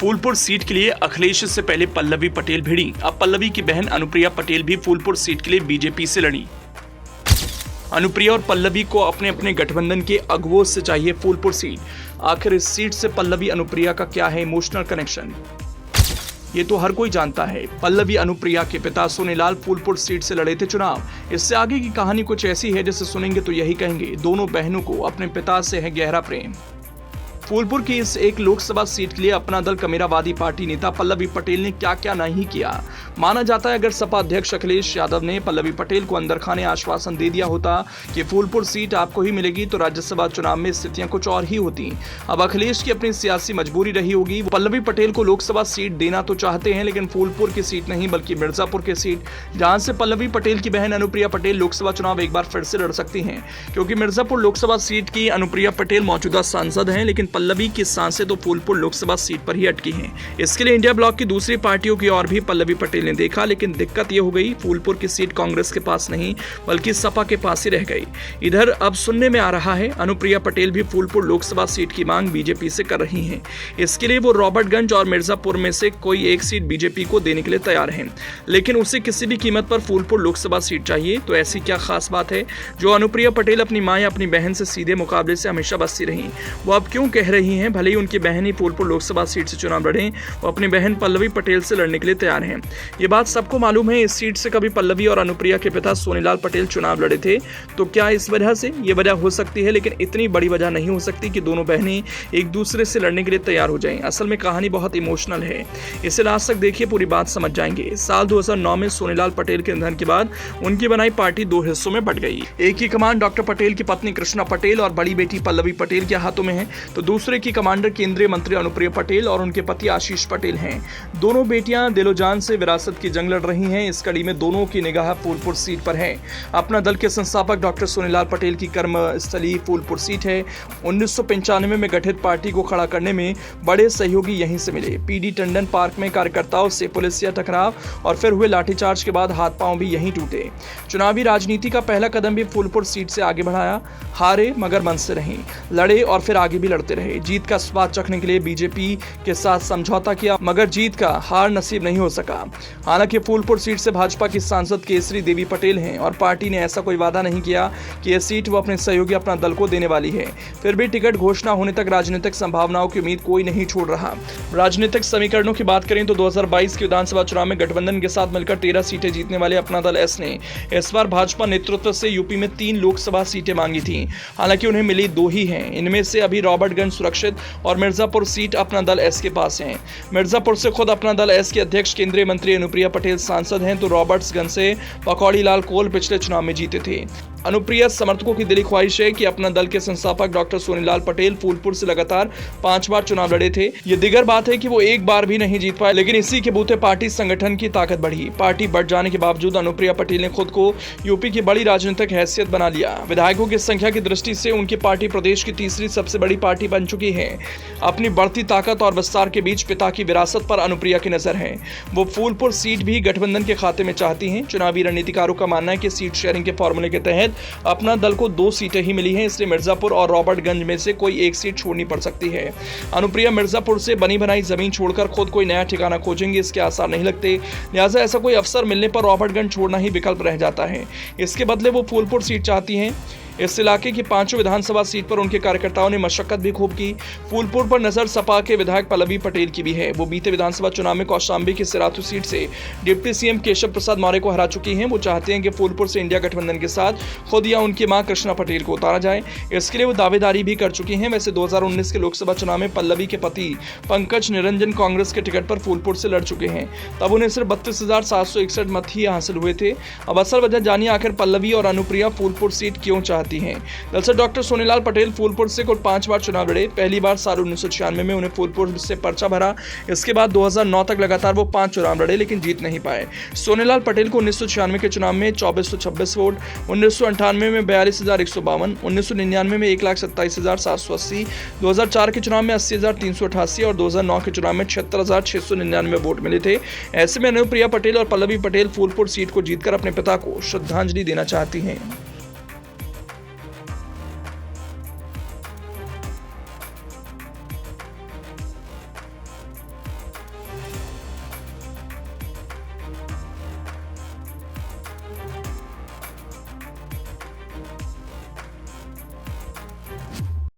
Phulpur seat के लिए अखिलेश से पहले पल्लवी पटेल भिड़ी। अब पल्लवी की बहन अनुप्रिया पटेल भी फूलपुर सीट के लिए बीजेपी से लड़ी। अनुप्रिया और पल्लवी को अपने अपने गठबंधन के अगुवों से चाहिए फूलपुर सीट। आखिर इस सीट से पल्लवी अनुप्रिया का क्या है इमोशनल कनेक्शन, ये तो हर कोई जानता है। पल्लवी अनुप्रिया के पिता सोनेलाल फूलपुर सीट से लड़े थे चुनाव। इससे आगे की कहानी कुछ ऐसी है जिसे सुनेंगे तो यही कहेंगे दोनों बहनों को अपने पिता से है गहरा प्रेम। फूलपुर की इस एक लोकसभा सीट के लिए अपना दल कमेरावादी पार्टी नेता पल्लवी पटेल ने क्या क्या नहीं किया। माना जाता है अगर सपा अध्यक्ष अखिलेश यादव ने पल्लवी पटेल को अंदर खाने आश्वासन दे दिया होता कि फूलपुर सीट आपको ही मिलेगी तो राज्यसभा चुनाव में स्थितियां कुछ और ही होती। अब अखिलेश की अपनी सियासी मजबूरी रही होगी। पल्लवी पटेल को लोकसभा सीट देना तो चाहते हैं लेकिन फूलपुर की सीट नहीं बल्कि मिर्जापुर की सीट, जहां से पल्लवी पटेल की बहन अनुप्रिया पटेल लोकसभा चुनाव एक बार फिर से लड़ सकती हैं। क्योंकि मिर्जापुर लोकसभा सीट की अनुप्रिया पटेल मौजूदा सांसद हैं लेकिन पल्लवी की सांसें तो फूलपुर लोकसभा सीट पर ही अटकी हैं। इसके लिए इंडिया ब्लॉक की दूसरी पार्टियों की ओर भी पल्लवी पटेल ने देखा लेकिन दिक्कत यह हो गई फूलपुर की सीट कांग्रेस के पास नहीं बल्कि सपा के पास ही रह गई। इधर अब सुनने में आ रहा है अनुप्रिया पटेल भी फूलपुर लोकसभा सीट की मांग बीजेपी से कर रही हैं। इसके लिए वो रॉबर्टगंज और मिर्जापुर में से कोई एक सीट बीजेपी को देने के लिए तैयार हैं, लेकिन उसे किसी भी कीमत पर फूलपुर लोकसभा सीट चाहिए। तो ऐसी क्या खास बात है जो अनुप्रिया पटेल अपनी मां या अपनी बहन से सीधे मुकाबले से हमेशा बसती रही, वो अब क्यों कह रही हैं भले ही उनकी बहन ही फूलपुर लोकसभा सीट से चुनाव लड़े, वो अपनी बहन पल्लवी पटेल से लड़ने के लिए तैयार हैं। ये बात सबको मालूम है। इस सीट से कभी पल्लवी और अनुप्रिया के पिता सोनेलाल पटेल चुनाव लड़े थे। तो क्या इस वजह से ये वजह हो सकती है, लेकिन इतनी बड़ी वजह नहीं हो सकती कि दोनों बहनें एक दूसरे से लड़ने के लिए तैयार हो जाएं। असल में कहानी बहुत इमोशनल है, इसे लास्ट तक देखिए, पूरी बात समझ जाएंगे। साल 2009 में सोनेलाल पटेल के निधन के बाद उनकी बनाई पार्टी दो हिस्सों में बंट गई। एक की कमान डॉक्टर पटेल की पत्नी कृष्णा पटेल और बड़ी बेटी पल्लवी पटेल के हाथों में है, तो दूसरे की कमांडर केंद्रीय मंत्री अनुप्रिया पटेल और उनके पति आशीष पटेल हैं। दोनों बेटियां दिलो-जान से विरासत की जंग लड़ रही हैं। इस कड़ी में दोनों की निगाह फूलपुर सीट पर है। अपना दल के संस्थापक डॉक्टर सोनेलाल पटेल की कर्मस्थली फूलपुर सीट है। 1995 में गठित पार्टी को खड़ा करने में बड़े सहयोगी यहीं से मिले। पीडी टंडन पार्क में कार्यकर्ताओं से पुलिसिया टकराव और फिर हुए लाठीचार्ज के बाद हाथ पांव भी यहीं टूटे। चुनावी राजनीति का पहला कदम भी फूलपुर सीट से आगे बढ़ाया। हारे मगर मन से रहे, लड़े और फिर आगे भी लड़ते रहे। जीत का स्वाद चखने के लिए बीजेपी के साथ समझौता किया मगर जीत का हार नसीब नहीं हो सका। हालांकि फूलपुर सीट से भाजपा की सांसद केसरी देवी पटेल हैं और पार्टी ने ऐसा कोई वादा नहीं किया कि यह सीट वो अपने सहयोगी अपना दल को देने वाली है। फिर भी टिकट घोषणा होने तक राजनीतिक संभावनाओं की उम्मीद कोई नहीं छोड़ रहा। राजनीतिक समीकरणों की बात करें तो 2022 के विधानसभा चुनाव में गठबंधन के साथ मिलकर 13 सीटें जीतने वाले अपना दल एस ने इस बार भाजपा नेतृत्व से यूपी में 3 लोकसभा सीटें मांगी थी। हालांकि उन्हें मिली 2 ही हैं। इनमें से अभी रॉबर्टगंज सुरक्षित और मिर्जापुर सीट अपना दल एस के पास है। मिर्जापुर से खुद अपना दल एस के अध्यक्ष केंद्रीय मंत्री अनुप्रिया पटेल सांसद हैं, तो रॉबर्ट्सगंज से पकौड़ी लाल कोल पिछले चुनाव में जीते थे। अनुप्रिया समर्थकों की दिली ख्वाहिश है कि अपना दल के संस्थापक डॉक्टर सोनेलाल पटेल फूलपुर से लगातार 5 बार चुनाव लड़े थे। ये दिगर बात है कि वो एक बार भी नहीं जीत पाए, लेकिन इसी के बूते पार्टी संगठन की ताकत बढ़ी। पार्टी बढ़ जाने के बावजूद अनुप्रिया पटेल ने खुद को यूपी की बड़ी राजनीतिक हैसियत बना लिया। विधायकों की संख्या की दृष्टि से उनकी पार्टी प्रदेश की तीसरी सबसे बड़ी पार्टी बन चुकी है। अपनी बढ़ती ताकत और विस्तार के बीच पिता की विरासत पर अनुप्रिया की नजर है। वो फूलपुर सीट भी गठबंधन के खाते में चाहती हैं। चुनावी रणनीतिकारों का मानना है कि सीट शेयरिंग के फॉर्मूले के तहत अपना दल को 2 सीटें ही मिली हैं, इसलिए मिर्जापुर और रॉबर्टगंज में से कोई एक सीट छोड़नी पड़ सकती है। अनुप्रिया मिर्जापुर से बनी बनाई जमीन छोड़कर खुद कोई नया ठिकाना खोजेंगे, इसके आसार नहीं लगते। लिहाजा ऐसा कोई अवसर मिलने पर रॉबर्टगंज छोड़ना ही विकल्प रह जाता है। इसके बदले वो फूलपुर सीट चाहती हैं। इस इलाके की 5 विधानसभा सीट पर उनके कार्यकर्ताओं ने मशक्कत भी खूब की। फूलपुर पर नजर सपा के विधायक पल्लवी पटेल की भी है। वो बीते विधानसभा चुनाव में कौशाम्बी की सिराथू सीट से डिप्टी सीएम केशव प्रसाद मौर्य को हरा चुकी हैं। वो चाहते हैं कि फूलपुर से इंडिया गठबंधन के साथ खुद या उनकी मां कृष्णा पटेल को उतारा जाए। इसके लिए वो दावेदारी भी कर चुकी हैं। वैसे 2019 के लोकसभा चुनाव में पल्लवी के पति पंकज निरंजन कांग्रेस के टिकट पर फूलपुर से लड़ चुके हैं। तब उन्हें सिर्फ 32,761 मत ही हासिल हुए थे। अब असल वजह जानिए आखिर पल्लवी और अनुप्रिया फूलपुर सीट क्यों चाहती हैं। दरअसल डॉक्टर सोनेलाल पटेल फूलपुर से कुल 5 बार चुनाव लड़े। पहली बार साल 1996 में उन्हें फूलपुर से पर्चा भरा। इसके बाद 2009 तक लगातार वो 5 चुनाव लड़े लेकिन जीत नहीं पाए। सोनेलाल पटेल को 1996 के चुनाव में 2426 वोट, 1998 में 42,152, 1999 में 1,27,780, 2004 के चुनाव में 80,388 और 2009 के चुनाव में 76,699 वोट मिले थे। ऐसे में अनुप्रिया पटेल और पल्लवी पटेल फूलपुर सीट को जीतकर अपने पिता को श्रद्धांजलि देना चाहती हैं।